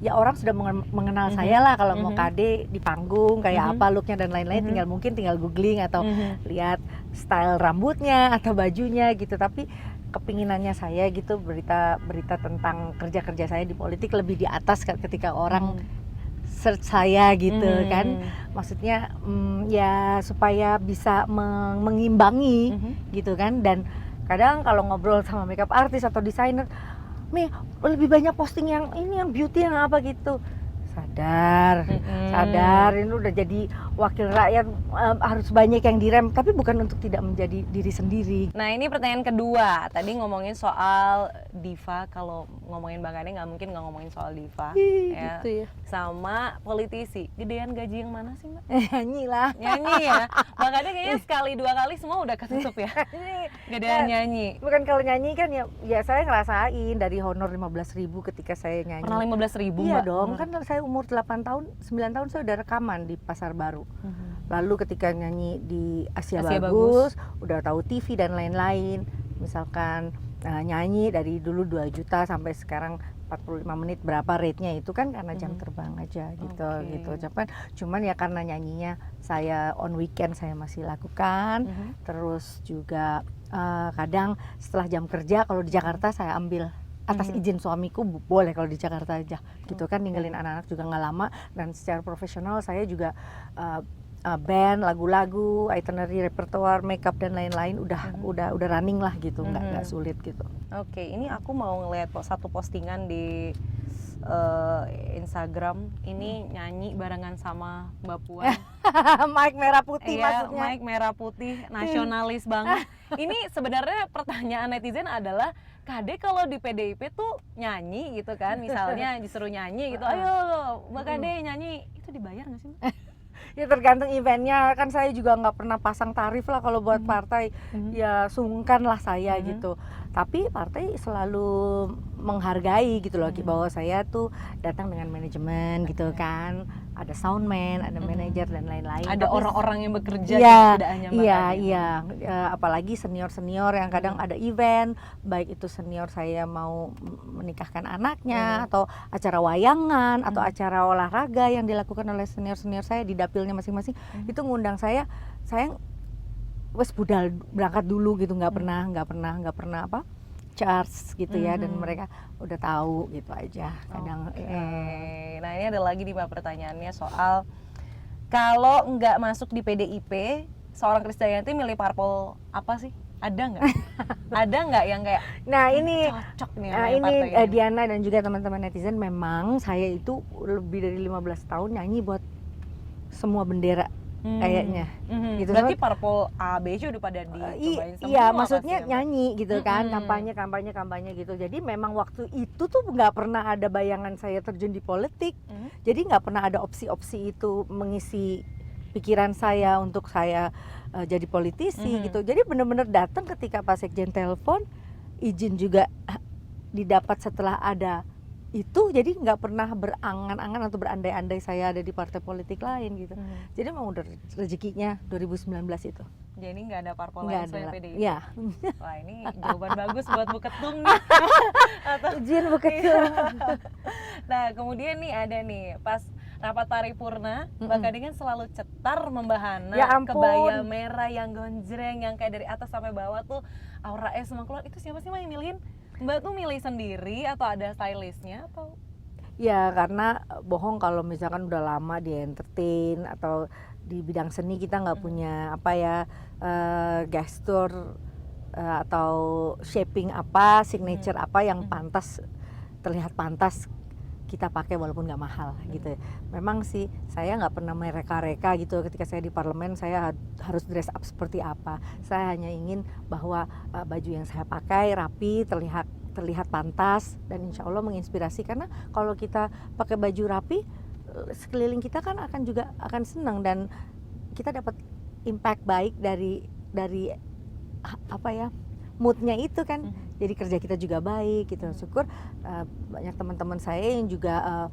ya orang sudah mengenal saya lah kalau mau Kade di panggung kayak apa looknya dan lain-lain, tinggal googling atau lihat style rambutnya atau bajunya gitu. Tapi kepinginannya saya gitu, berita tentang kerja saya di politik lebih di atas ketika orang search saya gitu kan. Maksudnya ya supaya bisa mengimbangi gitu kan. Dan kadang kalau ngobrol sama makeup artist atau desainer, lebih banyak posting yang ini, yang beauty, yang apa gitu. Sadar, ini udah jadi wakil rakyat, harus banyak yang direm, tapi bukan untuk tidak menjadi diri sendiri. Nah ini pertanyaan kedua, tadi ngomongin soal diva, kalau ngomongin Mbak Kade nggak mungkin nggak ngomongin soal diva. Gitu ya. Sama politisi, gedean gaji yang mana sih Mbak? Nyanyi lah. Nyanyi ya, Mbak Kade kayaknya sekali dua kali semua udah ketutup ya. Gedean nyanyi. Bukan kalau nyanyi kan ya saya ngerasain dari honor 15.000 ketika saya nyanyi. Pernah 15.000 Iya Mbak? dong, kan saya umur 8 tahun, 9 tahun saya udah rekaman di Pasar Baru. Lalu ketika nyanyi di Asia Bagus, udah tahu TV dan lain-lain. Misalkan nyanyi dari dulu 2 juta sampai sekarang 45 menit berapa rate-nya, itu kan karena jam terbang aja gitu. Cuman ya karena nyanyinya saya on weekend saya masih lakukan. Terus juga kadang setelah jam kerja kalau di Jakarta saya ambil atas izin suamiku, boleh kalau di Jakarta aja gitu kan, ninggalin anak-anak juga nggak lama. Dan secara profesional saya juga band, lagu-lagu, itinerary, repertoire, makeup dan lain-lain udah running lah gitu, nggak sulit gitu. Oke, ini aku mau ngeliat satu postingan di Instagram, ini nyanyi barengan sama Mbak Puan. Mic merah putih maksudnya. Mic merah putih, nasionalis banget. Ini sebenarnya pertanyaan netizen adalah, Kade kalau di PDIP tuh nyanyi gitu kan, misalnya disuruh nyanyi gitu, ayo Mbak Kade nyanyi, itu dibayar nggak sih Mbak? Ya tergantung eventnya, kan saya juga nggak pernah pasang tarif lah kalau buat partai. Ya sungkan lah saya gitu. Tapi partai selalu menghargai gitu loh, bahwa saya tuh datang dengan manajemen gitu kan, ada soundman, ada manajer dan lain-lain. Ada orang-orang yang bekerja, tidak hanya Mbak Kade. Iya, apalagi senior-senior yang kadang ada event, baik itu senior saya mau menikahkan anaknya, atau acara wayangan, atau acara olahraga yang dilakukan oleh senior-senior saya di dapilnya masing-masing, itu ngundang saya wes budal berangkat dulu gitu, nggak pernah apa charge gitu ya, dan mereka udah tahu gitu aja kadang. Nah ini ada lagi nih Mbak pertanyaannya soal kalau nggak masuk di PDIP, seorang Krisdayanti milih parpol apa sih? Ada nggak? Ada nggak yang kayak ini cocok nih ini Diana dan juga teman-teman netizen, memang saya itu lebih dari 15 tahun nyanyi buat semua bendera kayaknya gitu. Berarti parpol A, B udah pada dicobain semua. Iya, maksudnya nyanyi gitu kan, kampanye gitu. Jadi memang waktu itu tuh nggak pernah ada bayangan saya terjun di politik. Jadi nggak pernah ada opsi-opsi itu mengisi pikiran saya untuk saya jadi politisi gitu. Jadi benar-benar datang ketika Pak Sekjen telepon, izin juga didapat setelah ada itu, jadi nggak pernah berangan-angan atau berandai-andai saya ada di partai politik lain gitu. Jadi memang udah rezekinya 2019 itu. Jadi nggak ada parpol lain selain PDIP? Iya. Wah ini jawaban bagus buat Bu Ketum nih. Izin Bu Ketum. Nah kemudian nih ada nih, pas rapat paripurna, Mbak Kade kan selalu cetar membahana, kebaya merah yang gonjreng, yang kayak dari atas sampai bawah tuh aura semua keluar. Itu siapa sih yang milihin? Mbak tuh milih sendiri atau ada stylistnya atau? Ya karena bohong kalau misalkan udah lama di entertain atau di bidang seni kita nggak punya apa ya, gestur atau shaping apa, signature apa yang pantas, terlihat pantas kita pakai walaupun nggak mahal gitu. Memang sih saya nggak pernah mereka-reka gitu ketika saya di parlemen saya harus dress up seperti apa. Saya hanya ingin bahwa baju yang saya pakai rapi, terlihat pantas dan insya Allah menginspirasi, karena kalau kita pakai baju rapi sekeliling kita kan akan senang dan kita dapat impact baik dari apa ya, moodnya itu kan. Jadi kerja kita juga baik gitu. Syukur banyak teman-teman saya yang juga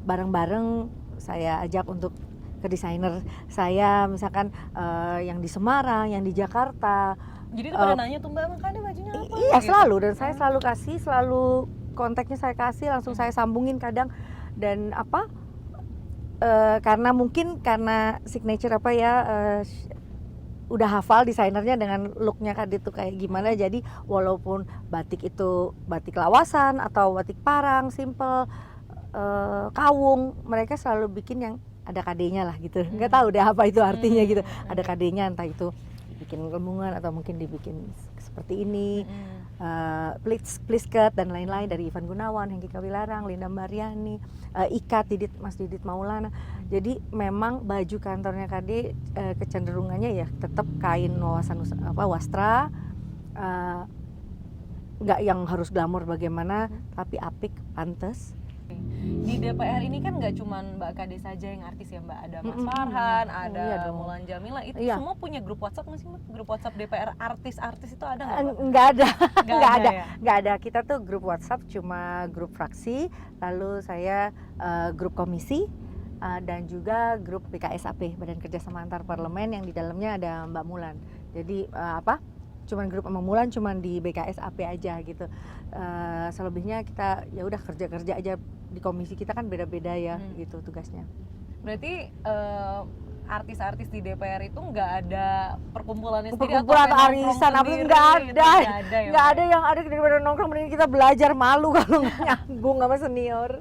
bareng-bareng saya ajak untuk ke desainer saya, misalkan yang di Semarang, yang di Jakarta. Jadi tuh pada nanya tuh Mbak, makanya bajunya apa? Iya gitu. selalu, dan saya selalu kasih, selalu kontaknya saya kasih, langsung saya sambungin kadang. Dan apa, karena signature apa ya, udah hafal desainernya dengan looknya Kade tuh kayak gimana, jadi walaupun batik itu batik lawasan atau batik parang simple, kawung, mereka selalu bikin yang ada Kadenya lah gitu. Nggak tahu deh apa itu artinya gitu, ada Kadenya, entah itu bikin gelembungan atau mungkin dibikin seperti ini, plisket dan lain-lain dari Ivan Gunawan, Hengki Kawilarang, Linda Mariani, Ikat, Mas Didit Maulana. Jadi memang baju kantornya Kade kecenderungannya ya tetap kain wastra, nggak yang harus glamor bagaimana, tapi apik, pantas. Di DPR ini kan nggak cuman Mbak Kade saja yang artis ya Mbak, ada Mas Farhan, ada Mulan Jamila, itu semua punya grup WhatsApp nggak sih Mbak? Grup WhatsApp DPR artis-artis itu ada nggak Mbak? Nggak ada, ya? nggak ada. Kita tuh grup WhatsApp cuma grup fraksi, lalu saya grup komisi, dan juga grup BKSAP, Badan Kerjasama Antar Parlemen, yang di dalamnya ada Mbak Mulan. Jadi cuman grup sama Mulan cuman di BKSAP aja gitu. Selebihnya kita ya udah kerja aja, di komisi kita kan beda-beda ya gitu tugasnya. Berarti artis-artis di DPR itu nggak ada perkumpulannya sendiri perkumpulan atau arisan apa sendiri, nggak ada, ya, nggak ada. Yang ada daripada nongkrong mending kita belajar, malu kalau nggak nyambung sama senior.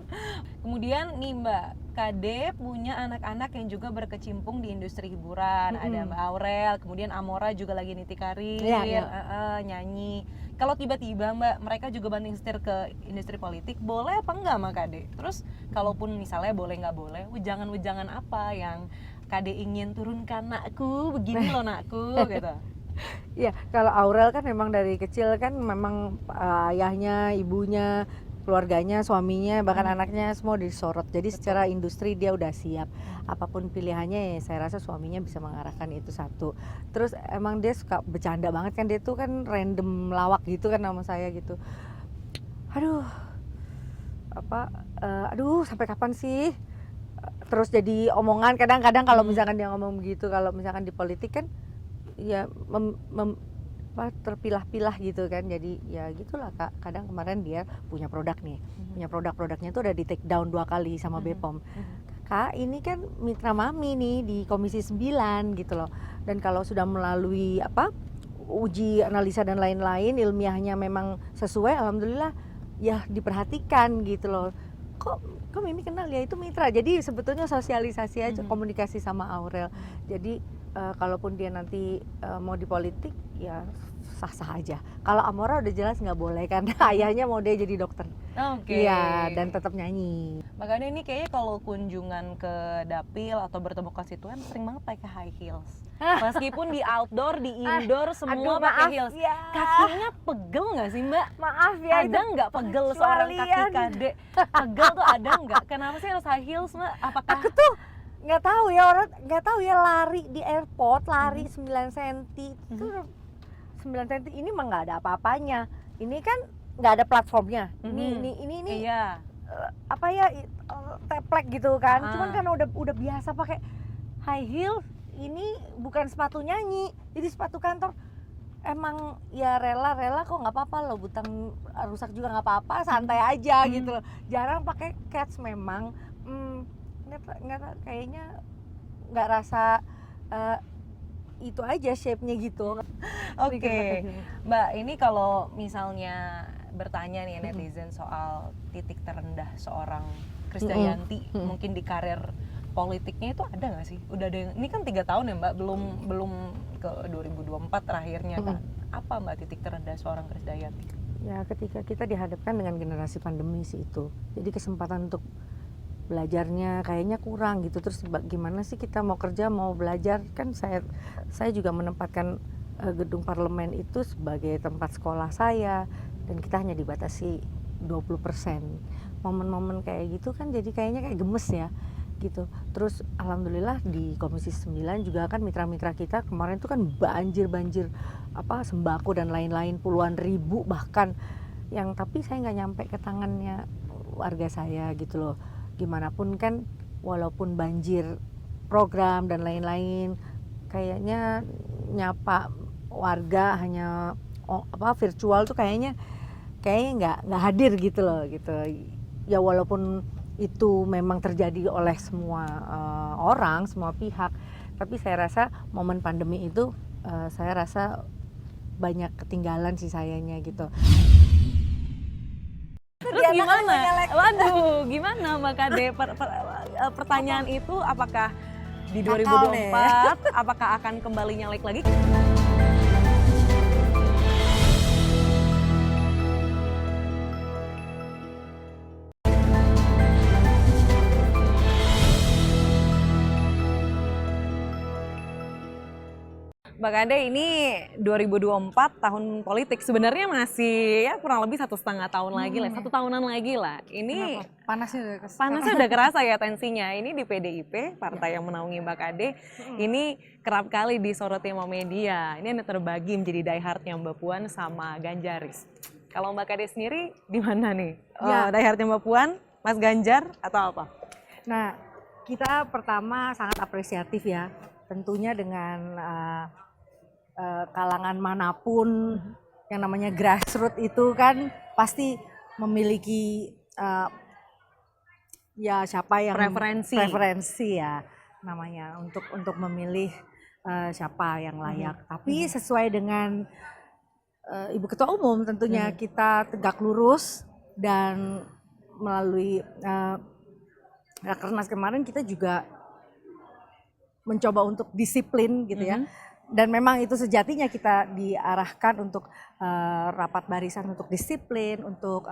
Kemudian nih Mbak Kade punya anak-anak yang juga berkecimpung di industri hiburan, ada Mbak Aurel, kemudian Amora juga lagi niti karir, nyanyi. Kalau tiba-tiba Mbak mereka juga banting setir ke industri politik, boleh apa enggak Mbak Kade? Terus kalaupun misalnya boleh nggak boleh, wejangan-wejangan apa yang Kade ingin turunkan, nakku begini loh nakku gitu. Iya, kalau Aurel kan memang dari kecil kan memang ayahnya, ibunya, keluarganya, suaminya, bahkan anaknya semua disorot. Jadi secara industri dia udah siap. Apapun pilihannya ya saya rasa suaminya bisa mengarahkan itu satu. Terus emang dia suka bercanda banget kan, dia tuh kan random lawak gitu kan sama saya gitu. Aduh sampai kapan sih? Terus jadi omongan kadang-kadang kalau misalkan dia ngomong begitu. Kalau misalkan di politik kan ya terpilah-pilah gitu kan, jadi ya gitulah Kak. Kadang kemarin dia punya produk nih, punya produknya itu udah di take down 2 kali sama BPOM. Kak ini kan mitra mami nih di Komisi 9 gitu loh, dan kalau sudah melalui uji analisa dan lain-lain, ilmiahnya memang sesuai, alhamdulillah ya diperhatikan gitu loh. Kok Mimi kenal ya, itu mitra. Jadi sebetulnya sosialisasi aja, komunikasi sama Aurel. Jadi kalaupun dia nanti mau di politik ya sah-sah aja. Kalau Amora udah jelas nggak boleh karena ayahnya mau dia jadi dokter. Iya, dan tetap nyanyi. Makanya ini kayaknya kalau kunjungan ke dapil atau bertemu konstituen sering banget pakai high heels. Meskipun di outdoor, di indoor semua pakai heels. Ya. Kakinya pegel nggak sih Mbak? Maaf ya. Ada nggak pegel seorang kaki Kade? Pegel tuh ada nggak? Kenapa sih harus high heels Mbak? Apakah aku tuh nggak tahu ya lari di airport, lari 9 cm itu 9 cm ini mah nggak ada apa-apanya. Ini kan nggak ada platformnya. Ini iya. Teplek gitu kan. Cuman kan udah biasa pakai high heel. Ini bukan sepatu nyanyi, jadi sepatu kantor. Emang ya rela kok, nggak apa-apa loh, butang rusak juga nggak apa-apa, santai aja gitu loh. Jarang pakai cats memang. Nggak kayaknya nggak rasa itu aja shape-nya gitu. Oke. Mbak, ini kalau misalnya bertanya nih netizen soal titik terendah seorang Krisdayanti mungkin di karir politiknya itu ada nggak sih? Udah ada ini kan 3 tahun ya Mbak, belum ke 2024 terakhirnya kan. Apa Mbak titik terendah seorang Krisdayanti? Ya ketika kita dihadapkan dengan generasi pandemi sih itu. Jadi kesempatan untuk belajarnya kayaknya kurang gitu. Terus gimana sih kita mau kerja mau belajar, kan saya juga menempatkan gedung parlemen itu sebagai tempat sekolah saya, dan kita hanya dibatasi 20%. Momen-momen kayak gitu kan jadi kayaknya kayak gemes ya gitu. Terus alhamdulillah di Komisi 9 juga kan mitra-mitra kita kemarin itu kan banjir apa sembako dan lain-lain puluhan ribu bahkan, yang tapi saya nggak nyampe ke tangannya warga saya gitu loh. Gimana pun kan walaupun banjir program dan lain-lain, kayaknya nyapa warga hanya virtual tuh kayaknya nggak hadir gitu loh gitu. Ya walaupun itu memang terjadi oleh semua orang, semua pihak, tapi saya rasa momen pandemi itu saya rasa banyak ketinggalan sih sayanya gitu. Terus gimana? Waduh, gimana Mbak Kade? Pertanyaan itu apakah di 2024 apakah akan kembali nyalek lagi? Mbak Kade, ini 2024 tahun politik, sebenarnya masih ya kurang lebih 1,5 tahun lagi lah, 1 tahunan lagi lah. Ini panasnya udah kerasa ya tensinya. Ini di PDIP, partai yang menaungi Mbak Kade, ini kerap kali disoroti sama media. Ini terbagi menjadi diehardnya Mbak Puan sama Ganjaris. Kalau Mbak Kade sendiri di mana nih? Diehardnya Mbak Puan, Mas Ganjar atau apa? Nah, kita pertama sangat apresiatif ya, tentunya dengan kalangan manapun yang namanya grassroots itu kan pasti memiliki ya siapa yang preferensi ya namanya untuk memilih siapa yang layak. Tapi sesuai dengan Ibu Ketua Umum tentunya kita tegak lurus, dan melalui Rakernas kemarin kita juga mencoba untuk disiplin gitu ya. Dan memang itu sejatinya kita diarahkan untuk rapat barisan untuk disiplin, untuk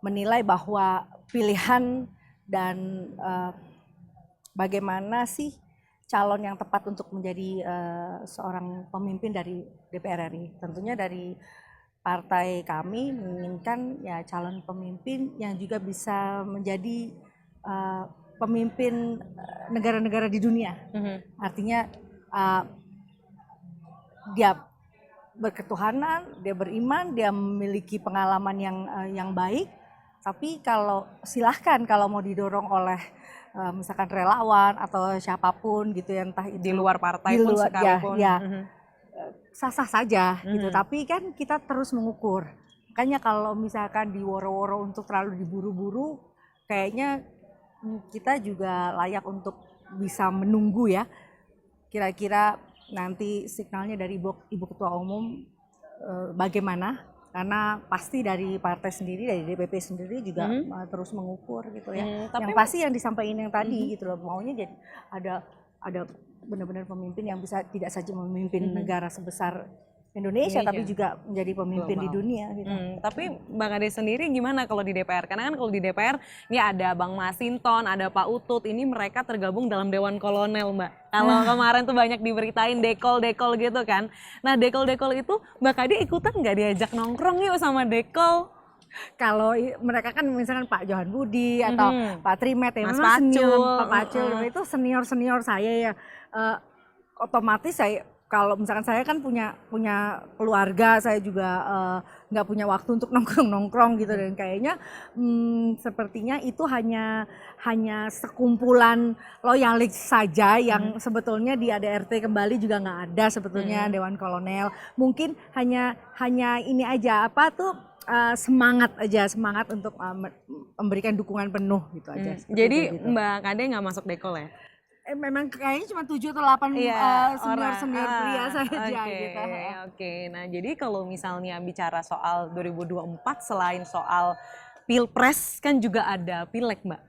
menilai bahwa pilihan dan bagaimana sih calon yang tepat untuk menjadi seorang pemimpin dari DPR RI. Tentunya dari partai kami menginginkan ya calon pemimpin yang juga bisa menjadi pemimpin negara-negara di dunia. Artinya dia berketuhanan, dia beriman, dia memiliki pengalaman yang baik. Tapi kalau silahkan kalau mau didorong oleh misalkan relawan atau siapapun gitu ya, entah itu di luar partai pun sekalipun, sah-sah saja gitu. Tapi kan kita terus mengukur. Makanya kalau misalkan diworo-woro untuk terlalu diburu-buru, kayaknya kita juga layak untuk bisa menunggu ya. Kira-kira nanti signalnya dari Ibu Ketua Umum bagaimana, karena pasti dari partai sendiri, dari DPP sendiri juga terus mengukur gitu ya. Yang pasti yang disampaikan yang tadi gitu loh, maunya jadi ada benar-benar pemimpin yang bisa tidak saja memimpin negara sebesar Indonesia, tapi juga menjadi pemimpin di dunia gitu. Tapi Bang Ade sendiri gimana kalau di DPR? Karena kan kalau di DPR ini ada Bang Masinton, ada Pak Utut, ini mereka tergabung dalam Dewan Kolonel Mbak. Kalau kemarin tuh banyak diberitain dekol gitu kan. Nah dekol itu Mbak Ade ikutan nggak diajak nongkrong yuk sama dekol? Kalau mereka kan misalkan Pak Johan Budi atau Pak Trimet ya, Mas memang Pacul, Pak Pacul itu senior saya ya, otomatis saya kalau misalkan saya kan punya keluarga, saya juga nggak punya waktu untuk nongkrong gitu, dan kayaknya sepertinya itu hanya sekumpulan loyalis saja yang sebetulnya di ADRT kembali juga nggak ada sebetulnya Dewan Kolonel. Mungkin hanya ini aja semangat untuk memberikan dukungan penuh gitu aja. Jadi gitu. Mbak Kade nggak masuk dekol ya? memang kayaknya cuma 7 atau 8 senior pria saja gitu. Oke. Nah, jadi kalau misalnya bicara soal 2024 selain soal Pilpres kan juga ada Pileg, Mbak.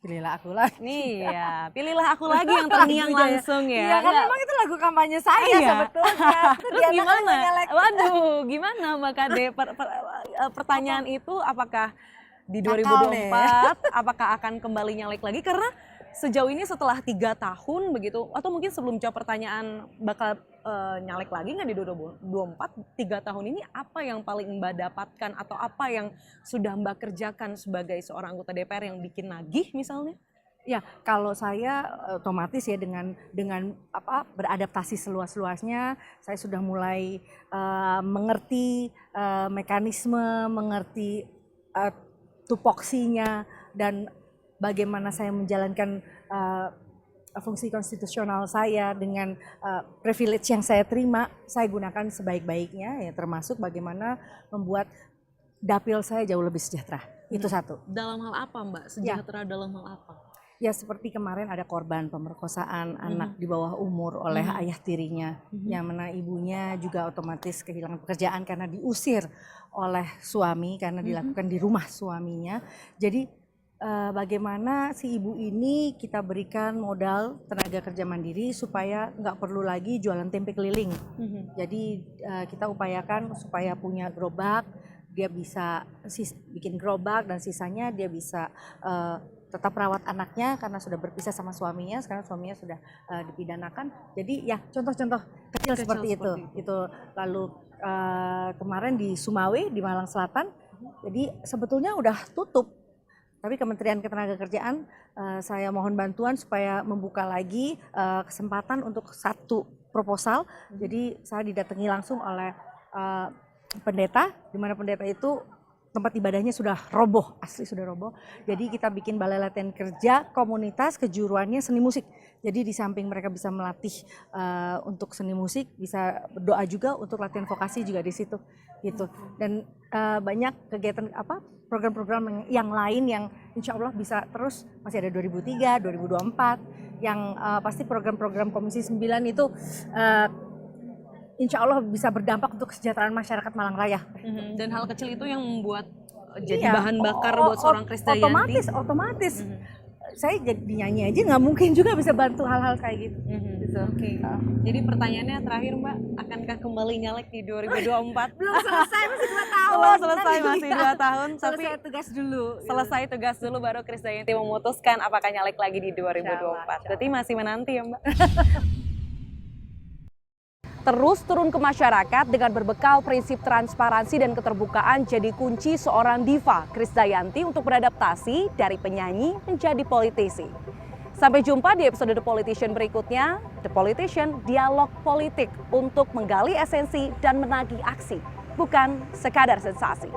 Pilihlah aku lagi. Nih ya, pilihlah aku lagi yang terngiang langsung ya. Iya kan memang itu lagu kampanye saya sebetulnya. Terus gimana? Waduh, gimana Mbak Kade? Pertanyaan itu apakah di 2024 apakah akan kembali nyalek lagi? Karena sejauh ini setelah 3 tahun begitu, atau mungkin sebelum jawab pertanyaan bakal nyalek lagi nggak di 2024, 3 tahun ini apa yang paling Mbak dapatkan atau apa yang sudah Mbak kerjakan sebagai seorang anggota DPR yang bikin nagih misalnya? Ya, kalau saya otomatis ya dengan beradaptasi seluas-luasnya, saya sudah mulai mengerti mekanisme, mengerti tupoksinya dan bagaimana saya menjalankan fungsi konstitusional saya dengan privilege yang saya terima, saya gunakan sebaik-baiknya ya, termasuk bagaimana membuat dapil saya jauh lebih sejahtera. Itu satu. Dalam hal apa Mbak? Sejahtera dalam hal apa? Ya seperti kemarin ada korban pemerkosaan anak di bawah umur oleh ayah tirinya, yang mana ibunya juga otomatis kehilangan pekerjaan karena diusir oleh suami karena dilakukan di rumah suaminya. Jadi bagaimana si ibu ini kita berikan modal tenaga kerja mandiri supaya nggak perlu lagi jualan tempe keliling. Jadi kita upayakan supaya punya gerobak, dia bisa bikin gerobak dan sisanya dia bisa tetap rawat anaknya karena sudah berpisah sama suaminya, sekarang suaminya sudah dipidanakan. Jadi ya contoh-contoh kecil seperti itu. Itu lalu kemarin di Sumawe di Malang Selatan, jadi sebetulnya udah tutup. Tapi Kementerian Ketenagakerjaan saya mohon bantuan supaya membuka lagi kesempatan untuk satu proposal. Jadi saya didatangi langsung oleh pendeta, di mana pendeta itu tempat ibadahnya sudah roboh, asli sudah roboh. Jadi kita bikin balai latihan kerja komunitas, kejuruannya seni musik. Jadi di samping mereka bisa melatih untuk seni musik, bisa berdoa juga untuk latihan vokasi juga di situ gitu. Dan banyak kegiatan program-program yang lain yang insya Allah bisa terus, masih ada 2003, 2024 yang pasti program-program Komisi 9 itu insya Allah bisa berdampak untuk kesejahteraan masyarakat Malang Raya. Dan hal kecil itu yang membuat jadi bahan bakar buat seorang Krisdayanti. Otomatis. Saya jadi nyanyi aja nggak mungkin juga bisa bantu hal-hal kayak gitu. Oke. Jadi pertanyaannya terakhir Mbak, akankah kembali nyalek di 2024? Belum selesai, masih 2 tahun. Belum selesai, masih 2 tahun. Selesai tugas dulu. Selesai tugas dulu baru Krisdayanti memutuskan apakah nyalek lagi di 2024. Berarti masih menanti ya Mbak? Terus turun ke masyarakat dengan berbekal prinsip transparansi dan keterbukaan jadi kunci seorang diva Krisdayanti untuk beradaptasi dari penyanyi menjadi politisi. Sampai jumpa di episode The Politician berikutnya. The Politician, dialog politik untuk menggali esensi dan menagih aksi, bukan sekadar sensasi.